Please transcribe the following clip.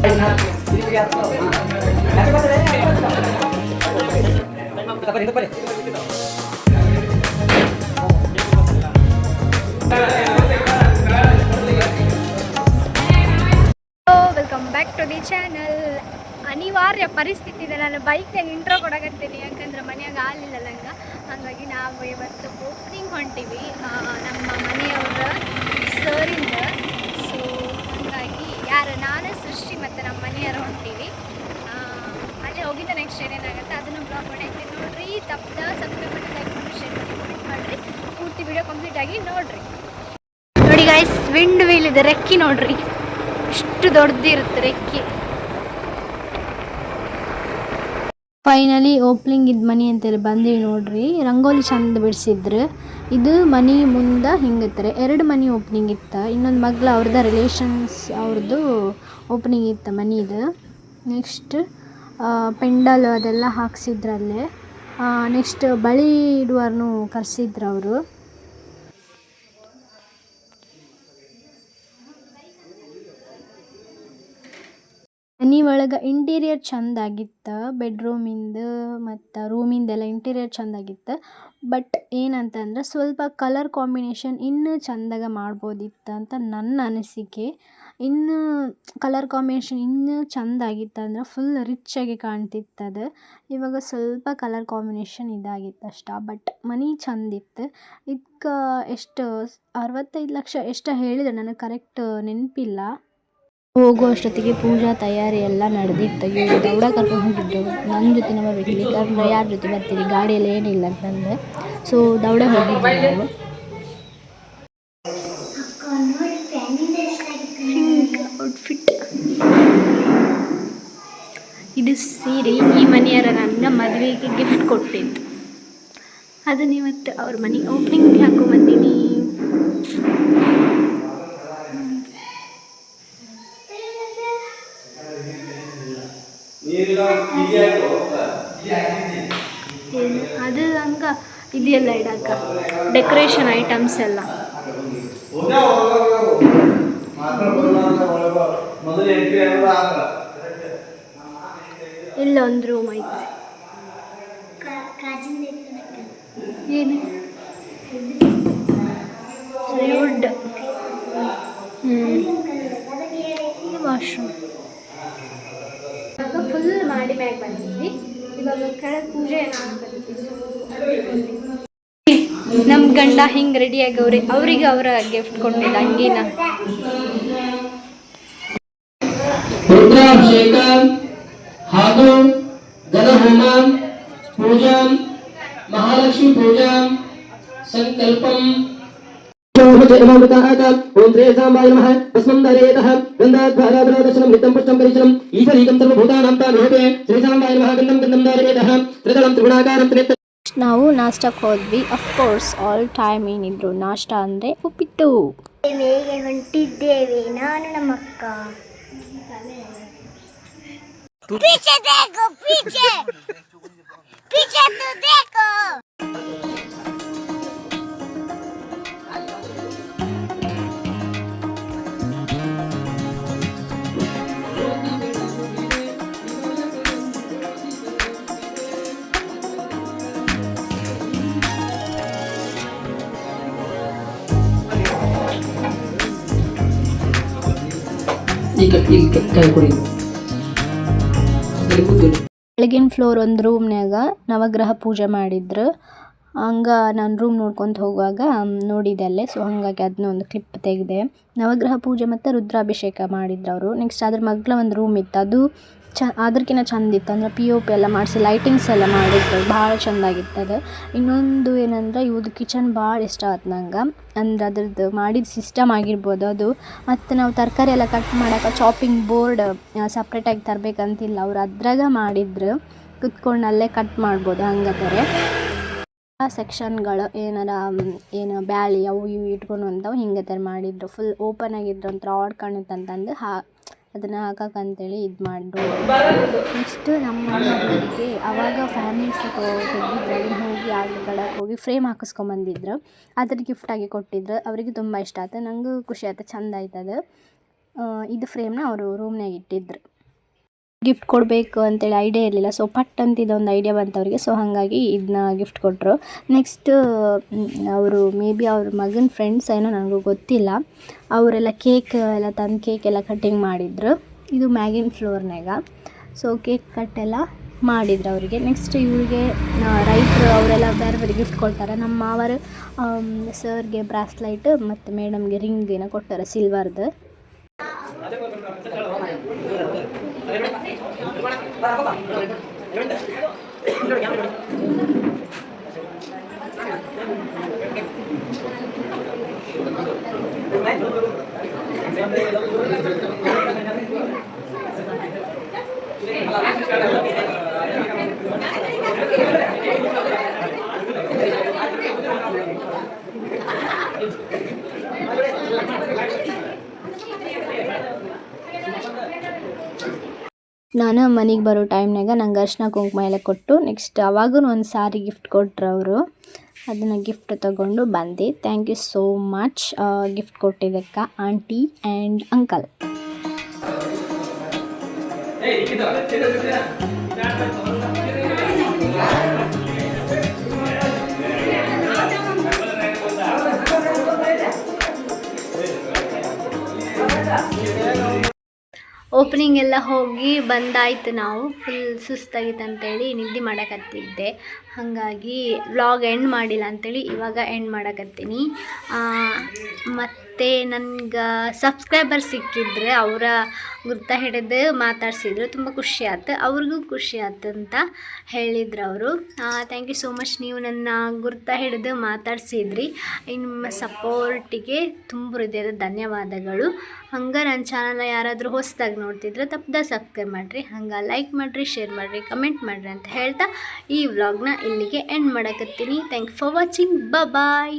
Welcome back to the channel. ಅನಿವಾರ್ಯ ಪರಿಸ್ಥಿತಿ ಇದೆ, ನಾನು ಬೈಕ್ನಾಗ ಇಂಟ್ರೋ ಕೊಡಕತ್ತೀನಿ ಯಾಕಂದ್ರೆ ಮನೆಯಾಗ ಹಾಲಿಲ್ಲ ನಂಗೆ. ಹಾಗಾಗಿ ನಾವು ಇವತ್ತು ಓಪನಿಂಗ್ ಹೊಂಟೀವಿ ನಮ್ಮ ಮನೆಯವರ ಸರಿಂದ. ಸೊ ಹಾಗಾಗಿ ನಾನು ಸೃಷ್ಟಿ ಮತ್ತು ನಮ್ಮ ಮನೆಯವರು ಹೊಂಟೀವಿ. ಅಲ್ಲೇ ಹೋಗಿದ್ದ ನೆಕ್ಸ್ಟ್ ಏನೇನಾಗುತ್ತೆ ಅದನ್ನು ಬ್ಲಾಗ್ ಮಾಡಿರ್ತೀನಿ ನೋಡಿರಿ. ತಪ್ಪದ ಸಬ್ಸ್ಕ್ರೈಬ್ ಮಾಡಿ, ಲೈಕ್ ಮಾಡಿ, ಶೇರ್ ಮಾಡಿ, ಕಮೆಂಟ್ ಮಾಡಿರಿ. ಪೂರ್ತಿ ವಿಡಿಯೋ ಕಂಪ್ಲೀಟ್ ಆಗಿ ನೋಡಿರಿ. ನೋಡಿ ಗೈಸ್, ವಿಂಡ್ ವೀಲ್ ಇದೆ, ರೆಕ್ಕಿ ನೋಡ್ರಿ ಎಷ್ಟು ದೊಡ್ಡದಿರುತ್ತೆ ರೆಕ್ಕಿ. ಫೈನಲಿ ಓಪನಿಂಗ್ ಇದ್ದ ಮನೆ ಅಂತೇಳಿ ಬಂದೀವಿ ನೋಡ್ರಿ. ರಂಗೋಲಿ ಚಂದ ಬಿಡಿಸಿದ್ರು. ಇದು ಮನೆ ಮುಂದೆ ಹಿಂಗತ್ತಾರೆ 2 ಮನೆ ಓಪನಿಂಗ್ ಇತ್ತು. ಇನ್ನೊಂದು ಮಗ್ಲ ಅವ್ರದ್ದು ರಿಲೇಷನ್ಸ್ ಅವ್ರದ್ದು ಓಪನಿಂಗ್ ಇತ್ತು ಮನೆದು. ನೆಕ್ಸ್ಟ್ ಪೆಂಡಲ್ ಅದೆಲ್ಲ ಹಾಕ್ಸಿದ್ರಲ್ಲೇ. ನೆಕ್ಸ್ಟ್ ಬಳಿ ಇಡುವರ್ನು ಕರೆಸಿದ್ರು ಅವರು. ಮನೆ ಒಳಗೆ ಇಂಟೀರಿಯರ್ ಚೆಂದಾಗಿತ್ತು. ಬೆಡ್ರೂಮಿಂದು ಮತ್ತು ರೂಮಿಂದೆಲ್ಲ ಇಂಟೀರಿಯರ್ ಚೆಂದಾಗಿತ್ತು. ಬಟ್ ಏನಂತಂದ್ರೆ ಸ್ವಲ್ಪ ಕಲರ್ ಕಾಂಬಿನೇಷನ್ ಇನ್ನೂ ಚೆಂದಾಗ ಮಾಡ್ಬೋದಿತ್ತು ಅಂತ ನನ್ನ ಅನಿಸಿಕೆ. ಇನ್ನೂ ಕಲರ್ ಕಾಂಬಿನೇಷನ್ ಇನ್ನೂ ಚೆಂದಾಗಿತ್ತು ಅಂದ್ರೆ ಫುಲ್ ರಿಚ್ಚಾಗಿ ಕಾಣ್ತಿತ್ತು ಅದು. ಇವಾಗ ಸ್ವಲ್ಪ ಕಲರ್ ಕಾಂಬಿನೇಷನ್ ಇದಾಗಿತ್ತು ಅಷ್ಟೇ. ಬಟ್ ಮನೆ ಚೆಂದಿತ್ತು. ಇದಕ್ಕೆ ಎಷ್ಟು 65 ಲಕ್ಷ ಎಷ್ಟು ಹೇಳಿದ್ರು, ನನಗೆ ಕರೆಕ್ಟ್ ನೆನಪಿಲ್ಲ. ಹೋಗೋ ಅಷ್ಟೊತ್ತಿಗೆ ಪೂಜಾ ತಯಾರಿ ಎಲ್ಲ ನಡೆದಿತ್ತು. ಇವರು ದೌಡ ಕರ್ಕೊಂಡು ಹೋಗಿದ್ದು ನನ್ನ ಜೊತೆ ನಮ್ಮ ಬೇಕಿಲ್ಲ, ಯಾಕಂದ್ರೆ ಯಾರ ಜೊತೆ ಬರ್ತೀವಿ, ಗಾಡಿಯಲ್ಲಿ ಏನಿಲ್ಲ ಅಂತಂದರೆ. ಸೊ ದೌಡ ಹೋಗಿದ್ವಿ ನಾವು. ಔಟ್ಫಿಟ್ ಇದು ಸೀರೆ ಈ ಮನೆಯವರ ನನ್ನ ಮದುವೆಗೆ ಗಿಫ್ಟ್ ಕೊಟ್ಟಿದ್ದು. ಅದನ್ನ ಇವತ್ತು ಅವ್ರ ಮನೆ ಓಪನಿಂಗ್ ಹಾಕೊಂಬಂದೀನಿ. ಅದು ಹಂಗ ಇದೆಲ್ಲ ಇಡಕ್ಕ ಡೆಕೋರೇಷನ್ ಐಟಮ್ಸ್ ಎಲ್ಲ. ಇಲ್ಲೊಂದು ರೂಮ್ ಐತೆ. ಏನು ವುಡ್. ವಾಶ್ರೂಮ್ ಫುಲ್ ಮಾಡಿ ಮ್ಯಾಗ ಬಂದಿದ್ವಿ. ಇವಾಗ ಕೆಳಗೆ ಪೂಜೆ ನಮ್ಮ ಗಂಡ ಹಿಂಗೆ ರೆಡಿಯಾಗವ್ರೆ. ಅವ್ರಿಗೆ ಅವರ ಗಿಫ್ಟ್ ಕೊಟ್ಟಿದ್ದ ಅಂಗಿನ. ರುದ್ರಾಭಿಷೇಕ ಹಾಗೂ ಗಣಹೋಮ ಪೂಜಾ ಮಹಾಲಕ್ಷ್ಮಿ ಪೂಜಾ ಸಂಕಲ್ಪಂ. ओम श्री सांबाय नमः तस्मं दरेतः गन्धाध्वाराधनादर्शनं नित्यं पुष्टं परिचरम् ईश्वरीकं सर्वभूतानां तानुरूपे श्री सांबाय नमः गन्धं दरेतः त्रिदलं त्रिगुणाकारं त्रिनेत्र. ನಾವು ನಾಷ್ಟಕ್ಕೆ ಹೋದ್ವಿ. ಅಫ್ಕೋರ್ಸ್ ಆಲ್ ಟೈಮ್ ಏನಿದ್ರು ನಾಷ್ಟ ಅಂದರೆ ಉಪ್ಪಿಟ್ಟು. ಬೇಗ ಹೊಂಟಿದ್ದೇವೆ ನಾನು ನಮ್ಮ ಅಕ್ಕ. ಪೀಚೆ ದೇಖೋ ಪೀಚೆ ಪೀಚೆ ತೋ ದೇಖೋ. ಬೆಳಗಿನ ಫ್ಲೋರ್ ಒಂದು ರೂಮ್ನಾಗ ನವಗ್ರಹ ಪೂಜೆ ಮಾಡಿದ್ರು. ಹಂಗೆ ನಾನು ರೂಮ್ ನೋಡ್ಕೊತ ಹೋಗುವಾಗ ನೋಡಿದೆ ಅಲ್ಲೇ. ಸೊ ಹಾಗಾಗಿ ಅದನ್ನ ಒಂದು ಕ್ಲಿಪ್ ತೆಗೆದೆ. ನವಗ್ರಹ ಪೂಜೆ ಮತ್ತು ರುದ್ರಾಭಿಷೇಕ ಮಾಡಿದ್ರು ಅವರು. ನೆಕ್ಸ್ಟ್ ಅದ್ರ ಮಗ್ಲ ಒಂದು ರೂಮ್ ಇತ್ತು, ಅದು ಅದಕ್ಕಿಂತ ಚೆಂದಿತ್ತು. ಅಂದರೆ POP ಎಲ್ಲ ಮಾಡಿಸಿ ಲೈಟಿಂಗ್ಸ್ ಎಲ್ಲ ಮಾಡಿದ್ರು, ಭಾಳ ಚೆಂದಾಗಿತ್ತು ಅದು. ಇನ್ನೊಂದು ಏನಂದ್ರೆ ಇವ್ದು ಕಿಚನ್ ಭಾಳ ಇಷ್ಟ ಆಯ್ತು ನಂಗೆ. ಅಂದ್ರೆ ಅದ್ರದ್ದು ಮಾಡಿದ ಸಿಸ್ಟಮ್ ಆಗಿರ್ಬೋದು ಅದು. ಮತ್ತು ನಾವು ತರಕಾರಿ ಎಲ್ಲ ಕಟ್ ಮಾಡೋಕೆ ಚಾಪಿಂಗ್ ಬೋರ್ಡ್ ಸಪ್ರೇಟಾಗಿ ತರಬೇಕಂತಿಲ್ಲ, ಅವ್ರು ಅದ್ರಾಗ ಮಾಡಿದ್ರು. ಕುತ್ಕೊಂಡು ಅಲ್ಲೇ ಕಟ್ ಮಾಡ್ಬೋದು ಹಂಗತಾರೆ. ಆ ಸೆಕ್ಷನ್ಗಳು ಏನು ಬ್ಯಾಳಿ ಅವು ಇವು ಇಟ್ಕೊಂಡು ಅಂತಾವೆ ಹಿಂಗೆ ಥರ ಮಾಡಿದ್ರು. ಫುಲ್ ಓಪನ್ ಆಗಿದ್ರು ಒಂಥರ ಆಡ್ ಕಾಣುತ್ತಂತಂದು ಅದನ್ನು ಹಾಕಕ್ಕಂತೇಳಿ ಇದು ಮಾಡಿದ್ರು. ನೆಕ್ಸ್ಟ್ ನಮ್ಮ ಮನೆಗೆ ಆವಾಗ ಫ್ಯಾಮಿಲಿ ಫೋಟೋ ತೆಗೆದಿದ್ರು. ಅದನ್ನು ಹೋಗಿ ಆರ್ಡ್ಗಳಕ್ಕೆ ಹೋಗಿ ಫ್ರೇಮ್ ಹಾಕಿಸ್ಕೊಂಬಂದಿದ್ರು. ಅದ್ರ ಗಿಫ್ಟಾಗಿ ಕೊಟ್ಟಿದ್ರು. ಅವರಿಗೆ ತುಂಬ ಇಷ್ಟ ಆಯ್ತು, ನನಗೂ ಖುಷಿ ಆಯ್ತು, ಚೆಂದ ಆಯ್ತು ಅದು. ಇದು ಫ್ರೇಮ್ನ ಅವರು ರೂಮ್ನಾಗ ಇಟ್ಟಿದ್ರು. ಗಿಫ್ಟ್ ಕೊಡಬೇಕು ಅಂತೇಳಿ ಐಡಿಯಾ ಇರಲಿಲ್ಲ. ಸೊ ಪಟ್ ಅಂತ ಇದೊಂದು ಐಡಿಯಾ ಬಂತು ಅವರಿಗೆ. ಸೊ ಹಾಗಾಗಿ ಇದನ್ನ ಗಿಫ್ಟ್ ಕೊಟ್ಟರು. ನೆಕ್ಸ್ಟ್ ಅವರು ಮೇ ಬಿ ಅವ್ರ ಮಗನ ಫ್ರೆಂಡ್ಸ್ ಏನೋ ನನಗೂ ಗೊತ್ತಿಲ್ಲ, ಅವರೆಲ್ಲ ಕೇಕ್ ಎಲ್ಲ ತಂದು ಕೇಕ್ ಎಲ್ಲ ಕಟ್ಟಿಂಗ್ ಮಾಡಿದ್ರು. ಇದು ಮ್ಯಾಗಿನ್ ಫ್ಲೋರ್ನಾಗ. ಸೊ ಕೇಕ್ ಕಟ್ಟೆಲ್ಲ ಮಾಡಿದ್ರು ಅವರಿಗೆ. ನೆಕ್ಸ್ಟ್ ಇವರಿಗೆ ರೈತರು ಅವರೆಲ್ಲ ಬೇರೆ ಬೇರೆ ಗಿಫ್ಟ್ ಕೊಡ್ತಾರೆ. ನಮ್ಮ ಮಾವರು ಸರ್ಗೆ ಬ್ರಾಸ್ಲೈಟ್ ಮತ್ತು ಮೇಡಮ್ಗೆ ರಿಂಗ್ ಏನೋ ಕೊಟ್ಟಾರೆ ಸಿಲ್ವರ್ದು. ನಾನು ಮನೆಗೆ ಬರೋ ಟೈಮ್ನಾಗ ನಂಗೆ ಅರಿಶಿನ ಕುಂಕುಮ ಎಲ್ಲ ಕೊಟ್ಟು ನೆಕ್ಸ್ಟ್ ಅವಾಗೂ ಒಂದು ಸಾರಿ ಗಿಫ್ಟ್ ಕೊಟ್ಟರು ಅವರು. ಅದನ್ನು ಗಿಫ್ಟ್ ತೊಗೊಂಡು ಬಂದೆ. Thank you so much gift ಕೊಟ್ಟಿದ್ದಕ್ಕೆ ಆಂಟಿ ಆ್ಯಂಡ್ ಅಂಕಲ್. ಓಪನಿಂಗ್ ಎಲ್ಲ ಹೋಗಿ ಬಂದಾಯ್ತು. ನಾವು ಫುಲ್ ಸುಸ್ತಾಗಿತ್ತು ಅಂತೇಳಿ ನಿದ್ದೆ ಮಾಡಕತ್ತಿದ್ದೆ. ಹಾಗಾಗಿ ವ್ಲಾಗ್ ಎಂಡ್ ಮಾಡಿಲ್ಲ ಅಂಥೇಳಿ ಇವಾಗ ಎಂಡ್ ಮಾಡಕತ್ತೀನಿ. ಮತ್ತು ನನಗೆ ಸಬ್ಸ್ಕ್ರೈಬರ್ ಸಿಕ್ಕಿದ್ರೆ ಅವರ ಗುರ್ತ ಹಿಡಿದು ಮಾತಾಡ್ಸಿದ್ರು. ತುಂಬ ಖುಷಿ ಆಯ್ತು, ಅವ್ರಿಗೂ ಖುಷಿ ಆಯ್ತು ಅಂತ ಹೇಳಿದ್ರು ಅವರು. ಥ್ಯಾಂಕ್ ಯು ಸೋ ಮಚ್, ನೀವು ನನ್ನ ಗುರ್ತ ಹಿಡಿದು ಮಾತಾಡ್ಸಿದ್ರಿ. ನಿಮ್ಮ ಸಪೋರ್ಟಿಗೆ ತುಂಬ ಹೃದಯದ ಧನ್ಯವಾದಗಳು. ಹಂಗೆ ನನ್ನ ಚಾನಲ್ನ ಯಾರಾದರೂ ಹೊಸದಾಗಿ ನೋಡ್ತಿದ್ರೆ ತಪ್ಪದೆ ಸಬ್ಸ್ಕ್ರೈಬ್ ಮಾಡಿರಿ, ಹಂಗೆ ಲೈಕ್ ಮಾಡಿರಿ, ಶೇರ್ ಮಾಡಿರಿ, ಕಮೆಂಟ್ ಮಾಡಿರಿ ಅಂತ ಹೇಳ್ತಾ ಈ ವ್ಲಾಗ್ನ ಇಲ್ಲಿಗೆ ಎಂಡ್ ಮಾಡಕತ್ತೀನಿ. Thank you for watching. Bye.